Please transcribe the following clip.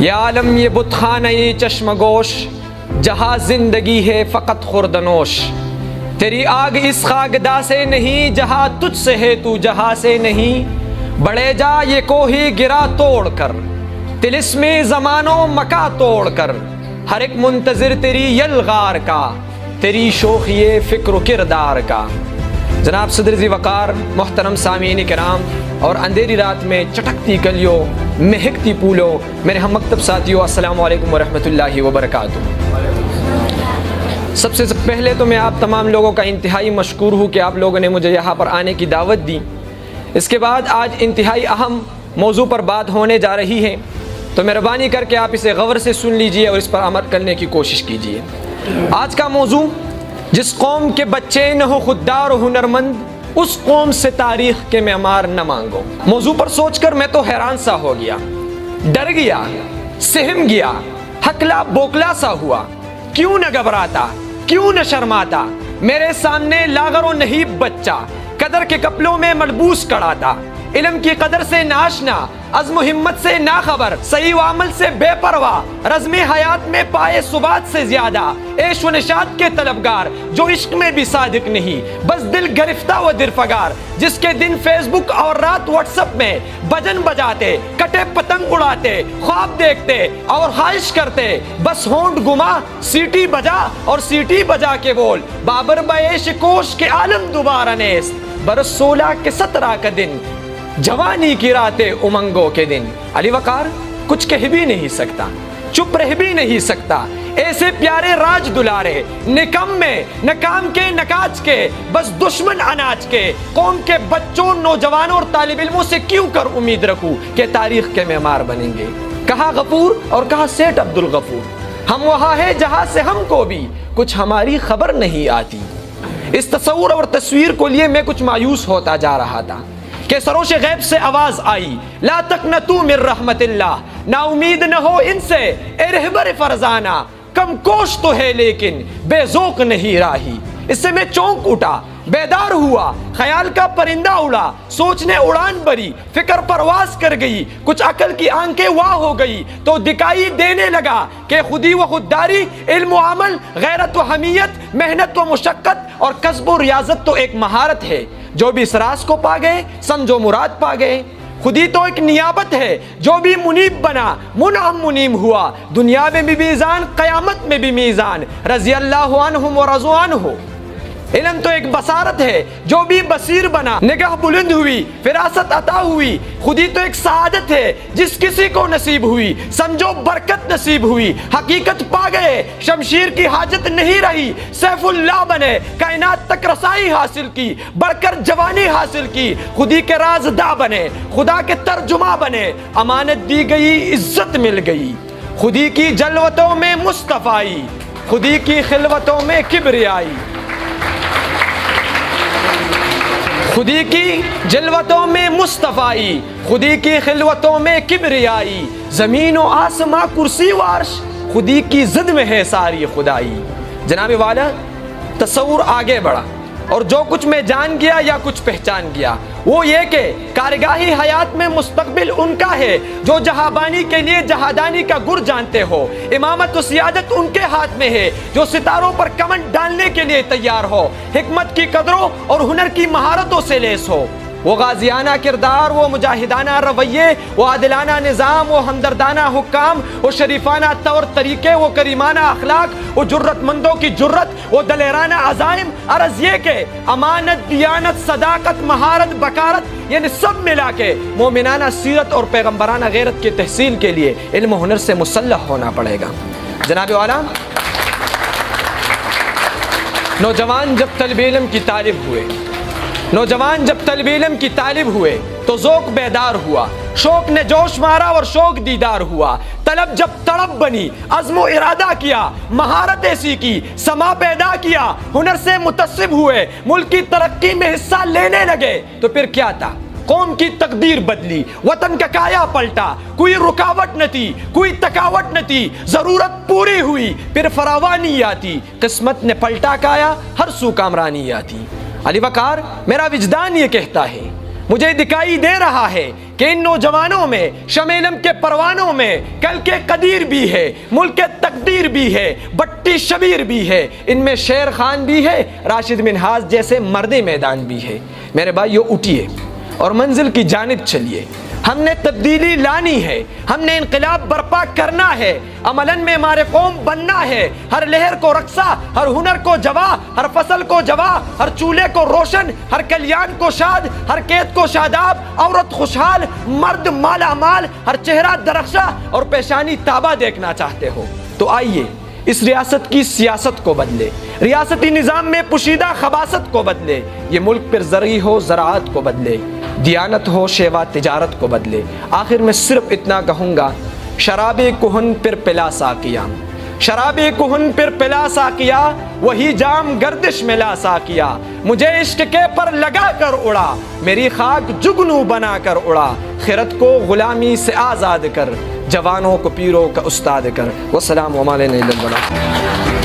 یا عالم یہ بت خانہ چشم گوش، جہاں زندگی ہے فقط خوردنوش، تیری آگ اس خاکداں سے نہیں، جہاں تجھ سے ہے تو جہاں سے نہیں، بڑھے جا یہ کوہی گرا توڑ کر، طلسم زمان و مکا توڑ کر، ہر ایک منتظر تیری یلغار کا، تیری شوخی فکر و کردار کا۔ جناب صدر ذی وقار، محترم سامعین کرام، اور اندھیری رات میں چٹکتی کلیوں، مہکتی پھولوں، میرے ہم مکتب ساتھیوں، السلام علیکم ورحمۃ اللہ وبرکاتہ۔ سب سے پہلے تو میں آپ تمام لوگوں کا انتہائی مشکور ہوں کہ آپ لوگوں نے مجھے یہاں پر آنے کی دعوت دی۔ اس کے بعد آج انتہائی اہم موضوع پر بات ہونے جا رہی ہے، تو مہربانی کر کے آپ اسے غور سے سن لیجئے اور اس پر عمل کرنے کی کوشش کیجئے۔ آج کا موضوع، جس قوم کے بچے نہ ہو خوددار و ہنرمند، اس قوم سے تاریخ کے معمار نہ مانگو۔ موضوع پر سوچ کر میں تو حیران سا ہو گیا، ڈر گیا، سہم گیا، ہکلا بوکلا سا ہوا۔ کیوں نہ گھبراتا، کیوں نہ شرماتا، میرے سامنے لاغر و نہیب بچہ قدر کے کپلوں میں ملبوس کڑا تھا، علم کی قدر سے ناشنا، عزم و ہمت سے ناخبر، صحیح و عمل سے بے پرواہ، رزم حیات میں پائے ثبات سے زیادہ، عیش و نشاط کے طلبگار، جو عشق میں بھی صادق نہیں، بس دل گرفتہ و درفگار، جس کے دن فیس بک اور رات واٹس ایپ میں بجن بجاتے، کٹے پتنگ اڑاتے، خواب دیکھتے اور خواہش کرتے، بس ہونٹ گما سیٹی بجا اور سیٹی بجا کے بول، بابر بعیش کوش کے عالم دوبارہ نیست، برس 16 کے 17 کا دن، جوانی کی راتیں امنگوں کے دن۔ علی وقار کچھ کہہ بھی نہیں سکتا، چپ رہ بھی نہیں سکتا، ایسے پیارے راج دلارے، نکم میں ناکام کے نکاج کے، بس دشمن اناج کے، قوم کے بچوں، نوجوانوں اور طالب علموں سے کیوں کر امید رکھوں کہ تاریخ کے معمار بنیں گے۔ کہا غفور اور کہا سیٹ عبد الغفور، ہم وہاں ہے جہاں سے ہم کو بھی کچھ ہماری خبر نہیں آتی۔ اس تصور اور تصویر کو لیے میں کچھ مایوس ہوتا جا رہا تھا کہ سروش غیب سے آواز آئی، لا تقنطوا من رحمت اللہ، نا امید نہ ہو ان سے اے رہبر فرزانہ، کم کوش تو ہے لیکن بے ذوق نہیں راہی۔ اس سے میں چونک اٹھا، بیدار ہوا، خیال کا پرندہ اڑا، سوچ نے اڑان بری، فکر پرواز کر گئی، کچھ عقل کی آنکھیں واہ ہو گئی، تو دکھائی دینے لگا کہ خودی و خودداری، علم و عمل، غیرت و حمیت، محنت و مشقت اور کسب و ریاضت تو ایک مہارت ہے۔ جو بھی اس راز کو پا گئے، سمجھو مراد پا گئے۔ خودی تو ایک نیابت ہے، جو بھی منیب بنا منعم منیم ہوا، دنیا میں بھی میزان، قیامت میں بھی میزان، رضی اللہ عنہم و رضوا عنہ۔ علم تو ایک بصارت ہے، جو بھی بصیر بنا نگاہ بلند ہوئی، فراست عطا ہوئی۔ خودی تو ایک سعادت ہے، جس کسی کو نصیب ہوئی، سمجھو برکت نصیب ہوئی، حقیقت پا گئے، شمشیر کی حاجت نہیں رہی، سیف اللہ بنے، کائنات تک رسائی حاصل کی، بڑھ کر جوانی حاصل کی، خودی کے رازداں بنے، خدا کے ترجمہ بنے، امانت دی گئی، عزت مل گئی۔ خودی کی جلوتوں میں مصطفائی، خودی کی خلوتوں میں کبریائی، خودی کی جلوتوں میں مصطفائی، خودی کی خلوتوں میں کبریائی، زمین و آسماں کرسی و عرش، خودی کی زد میں ہے ساری خدائی۔ جناب والا، تصور آگے بڑھا، اور جو کچھ میں جان گیا یا کچھ پہچان گیا وہ یہ کہ کارگاہی حیات میں مستقبل ان کا ہے جو جہابانی کے لیے جہادانی کا گر جانتے ہو، امامت و سیادت ان کے ہاتھ میں ہے جو ستاروں پر کمنڈ ڈالنے کے لیے تیار ہو، حکمت کی قدروں اور ہنر کی مہارتوں سے لیس ہو۔ وہ غازیانہ کردار، وہ مجاہدانہ رویے، وہ عادلانہ نظام، وہ ہمدردانہ حکام، وہ شریفانہ طور طریقے، وہ کریمانہ اخلاق، وہ جرت مندوں کی جرت، وہ دلیرانہ عزائم، عرض یہ کہ امانت، دیانت، صداقت، مہارت، بکارت، یعنی سب ملا کے مومنانہ سیرت اور پیغمبرانہ غیرت کی تحصیل کے لیے علم و ہنر سے مسلح ہونا پڑے گا۔ جناب والا، نوجوان جب طالب علم کی طالب ہوئے، نوجوان جب طالب علم کی طالب ہوئے تو ذوق بیدار ہوا، شوق نے جوش مارا اور شوق دیدار ہوا، طلب جب تڑپ بنی، عزم و ارادہ کیا، مہارت ایسی کی، سما پیدا کیا، ہنر سے متصب ہوئے، ملک کی ترقی میں حصہ لینے لگے، تو پھر کیا تھا؟ قوم کی تقدیر بدلی، وطن کا کایا پلٹا، کوئی رکاوٹ نہ تھی، کوئی تکاوٹ نہ تھی، ضرورت پوری ہوئی، پھر فراوانی آتی، قسمت نے پلٹا کایا، ہر سو کامرانی آتی۔ علی وقار، میرا وجدان یہ کہتا ہے، مجھے دکھائی دے رہا ہے کہ ان نوجوانوں میں شمیلم کے پروانوں میں کل کے قدیر بھی ہے، ملک تقدیر بھی ہے، بٹی شبیر بھی ہے، ان میں شیر خان بھی ہے، راشد منہاج جیسے مرد میدان بھی ہے۔ میرے بھائیو اٹھیے اور منزل کی جانب چلیے، ہم نے تبدیلی لانی ہے، ہم نے انقلاب برپا کرنا ہے، عملاً میں ہمارے قوم بننا ہے، ہر لہر کو رقصہ، ہر ہنر کو جوا، ہر فصل کو جوا، ہر چولہے کو روشن، ہر کلیان کو شاد، ہر قید کو شاداب، عورت خوشحال، مرد مالا مال، ہر چہرہ درخشاں اور پیشانی تابہ دیکھنا چاہتے ہو تو آئیے اس ریاست کی سیاست کو بدلے، ریاستی نظام میں پوشیدہ خباثت کو بدلے، یہ ملک پر زرعی ہو زراعت کو بدلے، دیانت ہو شیوا تجارت کو بدلے۔ آخر میں صرف اتنا کہوں گا، شراب کہن پر پلا ساقیا، شراب کہن پر پلا ساقیا، وہی جام گردش میں لا ساقیا، مجھے عشق کے پر لگا کر اڑا، میری خاک جگنو بنا کر اڑا، خرد کو غلامی سے آزاد کر، جوانوں کو پیروں کا استاد کر۔ والسلام علیکم۔